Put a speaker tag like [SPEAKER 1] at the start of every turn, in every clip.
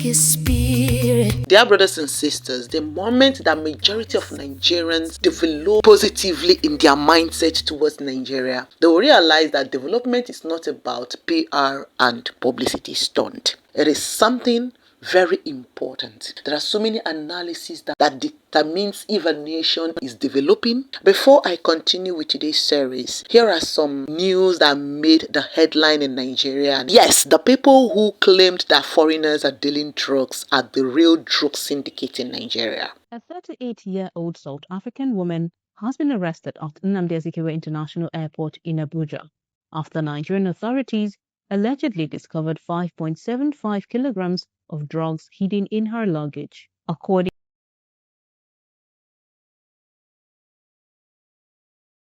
[SPEAKER 1] Qinspride. Dear brothers and sisters, the moment that majority of Nigerians develop positively in their mindset towards Nigeria, they will realize that development is not about PR and publicity stunt. It is something very important. There are so many analyses that determines if a nation is developing. Before I continue with today's series, here are some news that made the headline in Nigeria. Yes, the people who claimed that foreigners are dealing drugs are the real drug syndicate in Nigeria.
[SPEAKER 2] A 38-year-old South African woman has been arrested at Nnamdi Azikiwe International Airport in Abuja after Nigerian authorities allegedly discovered 5.75 kilograms of drugs hidden in her luggage. According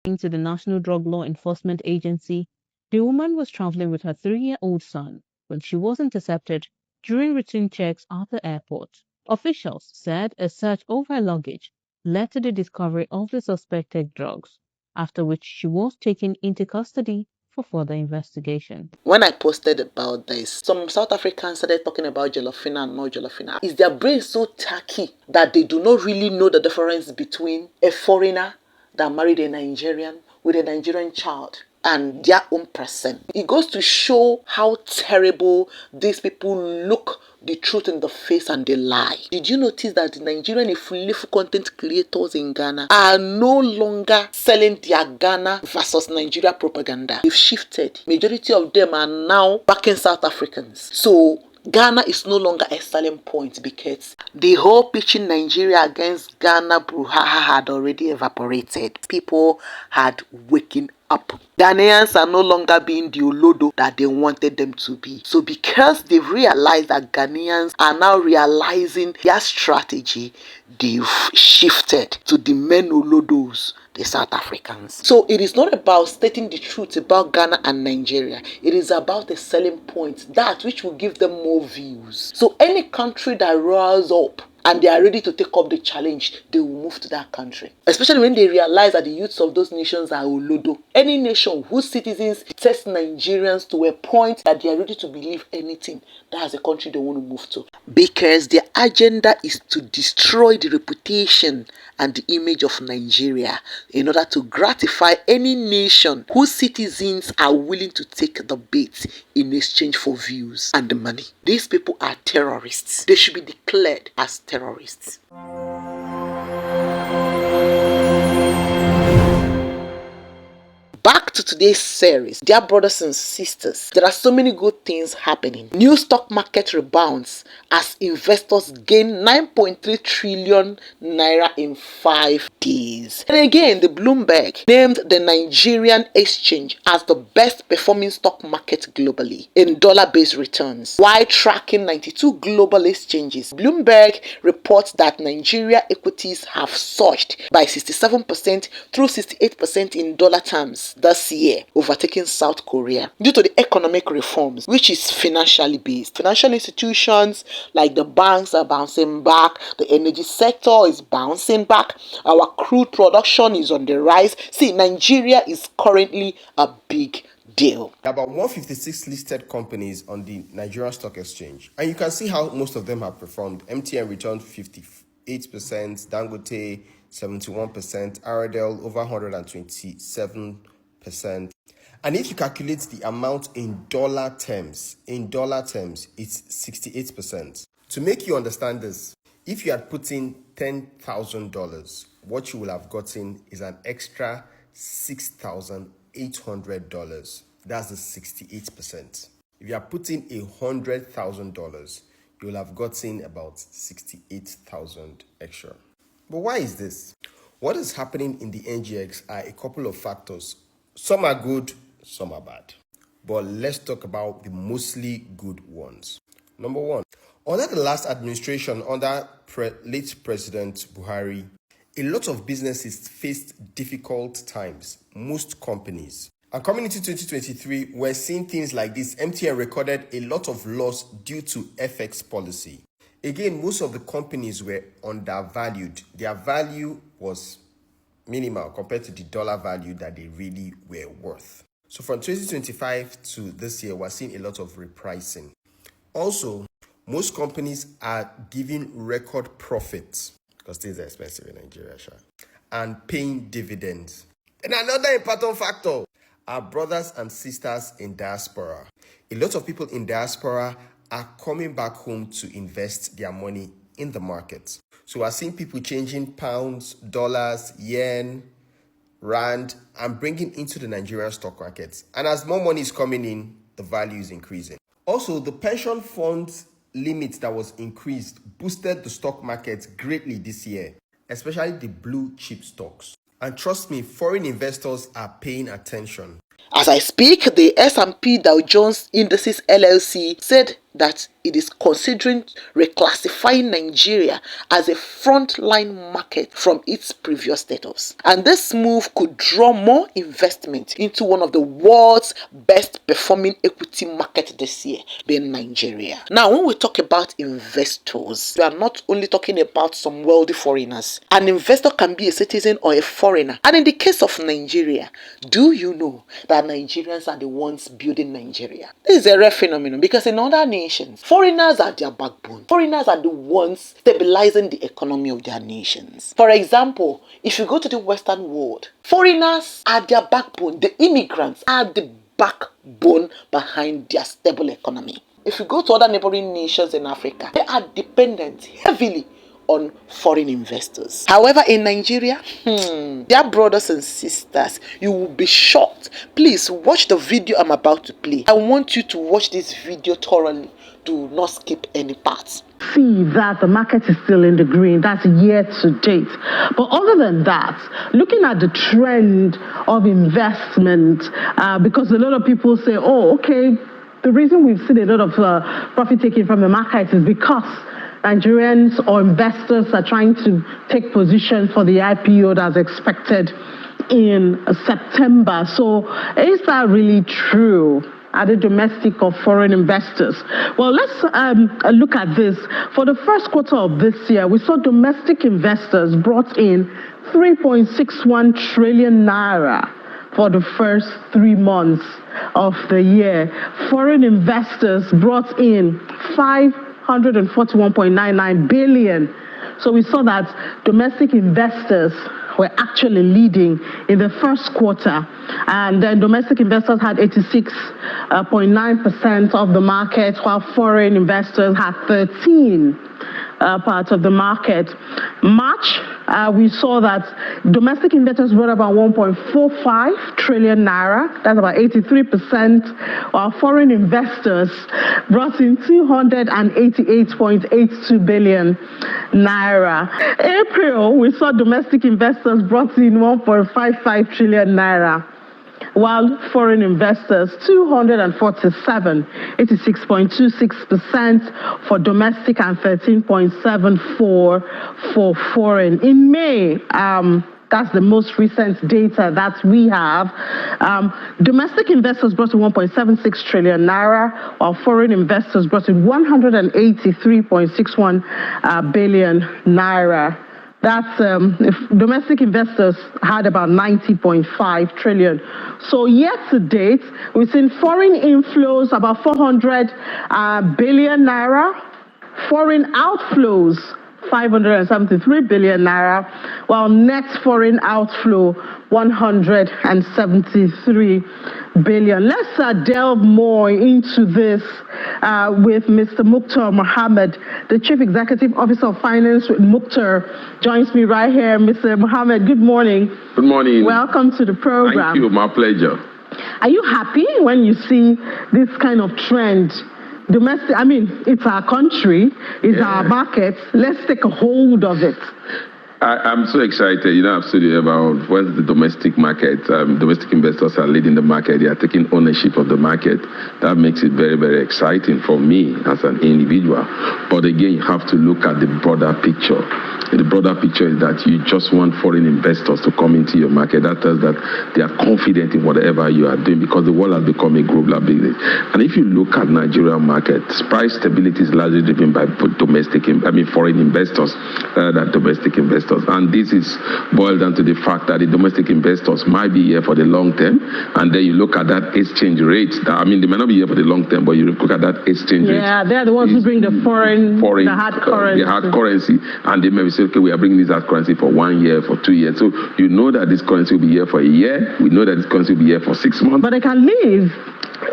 [SPEAKER 2] to the National Drug Law Enforcement Agency, the woman was traveling with her 3-year-old son when she was intercepted during routine checks at the airport. Officials said a search of her luggage led to the discovery of the suspected drugs, after which she was taken into custody for further investigation.
[SPEAKER 1] When I posted about this, some South Africans started talking about Jolofina and not Jolofina. Is their brain so tacky that they do not really know the difference between a foreigner that married a Nigerian with a Nigerian child and their own person? It goes to show how terrible these people look the truth in the face and they lie. Did you notice that the Nigerian influential content creators in Ghana are no longer selling their Ghana versus Nigeria propaganda? They've shifted. Majority of them are now backing South Africans. So Ghana is no longer a selling point because the whole pitching Nigeria against Ghana brouhaha had already evaporated. People had waken up. Ghanaians are no longer being the Olodo that they wanted them to be. So because they've realized that Ghanaians are now realizing their strategy, they've shifted to the men Olodos, the South Africans. So it is not about stating the truth about Ghana and Nigeria. It is about the selling point, that which will give them more views. So any country that roars up and they are ready to take up the challenge, they will move to that country. Especially when they realize that the youths of those nations are Olodo. Any nation whose citizens test Nigerians to a point that they are ready to believe anything, that's the country they want to move to. Because their agenda is to destroy the reputation and the image of Nigeria in order to gratify any nation whose citizens are willing to take the bait in exchange for views and money. These people are terrorists. They should be declared as terrorists. Back to today's series, dear brothers and sisters, there are so many good things happening. New stock market rebounds as investors gain 9.3 trillion naira in 5 days. And again, the Bloomberg named the Nigerian exchange as the best performing stock market globally in dollar-based returns. While tracking 92 global exchanges, Bloomberg reports that Nigeria equities have surged by 67% through 68% in dollar terms this year, overtaking South Korea due to the economic reforms, which is financially based. Financial institutions like the banks are bouncing back, the energy sector is bouncing back, our crude production is on the rise. See, Nigeria is currently a big deal.
[SPEAKER 3] About 156 listed companies on the Nigerian Stock Exchange, and you can see how most of them have performed. MTN returned 58%, Dangote 71%, Aradel over 127%. And if you calculate the amount in dollar terms, it's 68%. To make you understand this, if you had put in $10,000, what you will have gotten is an extra $6,800. That's the 68%. If you are putting $100,000, you will have gotten about 68,000 extra. But why is this? What is happening in the NGX are a couple of factors. Some are good, some are bad. But let's talk about the mostly good ones. Number one, under the last administration, under late President Buhari, a lot of businesses faced difficult times, most companies. And coming into 2023, we're seeing things like this. MTN recorded a lot of loss due to FX policy. Again, most of the companies were undervalued. Their value was minimal compared to the dollar value that they really were worth. So from 2025 to this year, we're seeing a lot of repricing. Also, Most companies are giving record profits because things are expensive in Nigeria, and paying dividends. And another important factor, our brothers and sisters in diaspora. A lot of people in diaspora are coming back home to invest their money in the market. So we're seeing people changing pounds, dollars, yen, rand, and bringing into the Nigerian stock markets. And as more money is coming in, the value is increasing. Also, the pension funds limit that was increased boosted the stock market greatly this year, especially the blue chip stocks. And trust me, foreign investors are paying attention.
[SPEAKER 1] As I speak, the S&P Dow Jones Indices LLC said that it is considering reclassifying Nigeria as a frontline market from its previous status. And this move could draw more investment into one of the world's best performing equity markets this year, being Nigeria. Now, when we talk about investors, we are not only talking about some wealthy foreigners. An investor can be a citizen or a foreigner. And in the case of Nigeria, do you know that Nigerians are the ones building Nigeria? This is a rare phenomenon because in other nations, foreigners are their backbone. Foreigners are the ones stabilizing the economy of their nations. For example, if you go to the Western world, foreigners are their backbone. The immigrants are the backbone behind their stable economy. If you go to other neighboring nations in Africa, they are dependent heavily on foreign investors. However, in Nigeria, dear brothers and sisters, you will be shocked. Please watch the video I'm about to play. I want you to watch this video thoroughly. Do not skip any parts.
[SPEAKER 4] See that the market is still in the green. That's year to date. But other than that, looking at the trend of investment, because a lot of people say, oh, okay, the reason we've seen a lot of profit taking from the market is because Nigerians or investors are trying to take position for the IPO that's expected in September. So is that really true? Are they domestic or foreign investors? Well, let's look at this. For the first quarter of this year, we saw domestic investors brought in 3.61 trillion naira for the first 3 months of the year. Foreign investors brought in 541.99 billion. So we saw that domestic investors were actually leading in the first quarter, and then domestic investors had 86.9% of the market, while foreign investors had 13 parts of the market. March, we saw that domestic investors brought about 1.45 trillion naira, that's about 83%, while foreign investors brought in 288.82 billion naira. April, we saw domestic investors brought in 1.55 trillion naira, while foreign investors 247, 86.26% for domestic and 13.74 for foreign. In May, that's the most recent data that we have. Domestic investors brought in 1.76 trillion naira, while foreign investors brought in 183.61 billion naira. That's if domestic investors had about 90.5 trillion. So year to date, we've seen foreign inflows about 400 billion naira, foreign outflows 573 billion naira, while net foreign outflow 173 billion. Let's delve more into this with Mr. Mukhtar Mohammed, the Chief Executive Officer of Finance with Mukhtar, joins me right here. Mr. Mohammed, good morning.
[SPEAKER 5] Good morning.
[SPEAKER 4] Welcome to the program.
[SPEAKER 5] Thank you, my pleasure.
[SPEAKER 4] Are you happy when you see this kind of trend? Domestic, I mean, it's our country, it's our market. Let's take a hold of it.
[SPEAKER 5] I'm so excited, absolutely, about when the domestic market, domestic investors are leading the market, they are taking ownership of the market. That makes it very, very exciting for me as an individual. But again, you have to look at the broader picture. the broader picture is that you just want foreign investors to come into your market. That tells that they are confident in whatever you are doing, because the world has become a global business. And if you look at Nigerian market, price stability is largely driven by foreign investors rather than domestic investors. And this is boiled down to the fact that the domestic investors might be here for the long term, and then you look at that exchange rate. They might not be here for the long term, but you look at that exchange rate.
[SPEAKER 4] Yeah, they're the ones who bring the the hard currency.
[SPEAKER 5] The hard currency, and they may say, okay, we are bringing this hard currency for 1 year, for 2 years. So you know that this currency will be here for a year. We know that this currency will be here for 6 months.
[SPEAKER 4] But they can leave.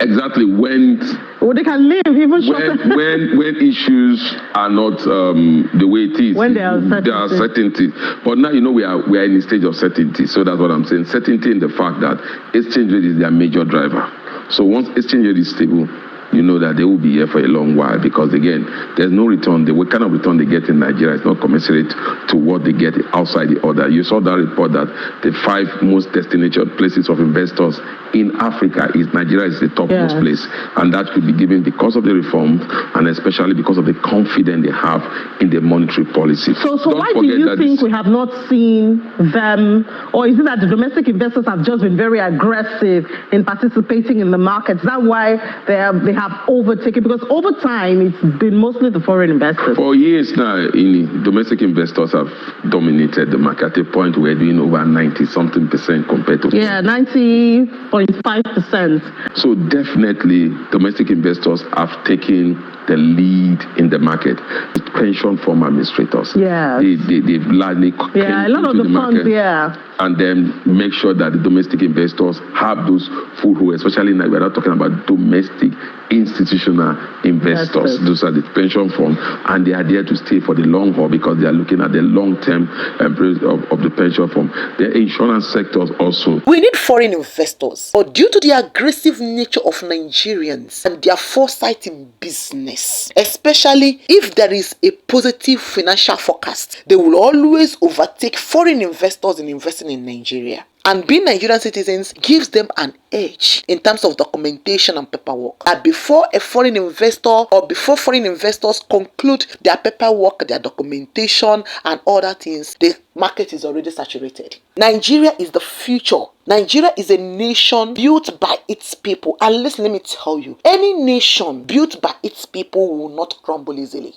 [SPEAKER 5] Exactly when.
[SPEAKER 4] Well, they can leave even shorter.
[SPEAKER 5] when issues are not the way it is.
[SPEAKER 4] When there are
[SPEAKER 5] certainty. But now we are in a stage of certainty. So that's what I'm saying. Certainty in the fact that exchange rate is their major driver. So once exchange rate is stable, you know that they will be here for a long while, because again, there's no return. The kind of return they get in Nigeria is not commensurate to what they get outside the order. You saw that report that the 5 most destination places of investors in Africa is Nigeria is the topmost place, and that could be given because of the reform and especially because of the confidence they have in their monetary policy.
[SPEAKER 4] So why do you think we have not seen them, or is it that the domestic investors have just been very aggressive in participating in the markets? Is that why they have overtaken? Because over time it's been mostly the foreign investors.
[SPEAKER 5] For years now, domestic investors have dominated the market. At a point we're doing over 90-something% compared to
[SPEAKER 4] 90.5%.
[SPEAKER 5] So definitely domestic investors have taken the lead in the market. The pension fund administrators, they've largely
[SPEAKER 4] a lot of the funds,
[SPEAKER 5] and then make sure that the domestic investors have those foothold, especially now we're not talking about domestic institutional investors. Those are the pension funds, and they are there to stay for the long haul because they are looking at the long term of the pension fund. The insurance sectors also.
[SPEAKER 1] We need foreign investors, but due to the aggressive nature of Nigerians and their foresight in business, especially if there is a positive financial forecast, they will always overtake foreign investors in investing in Nigeria. And being Nigerian citizens gives them an edge in terms of documentation and paperwork. That before a foreign investor or before foreign investors conclude their paperwork, their documentation and other things, the market is already saturated. Nigeria is the future. Nigeria is a nation built by its people. And listen, let me tell you, any nation built by its people will not crumble easily.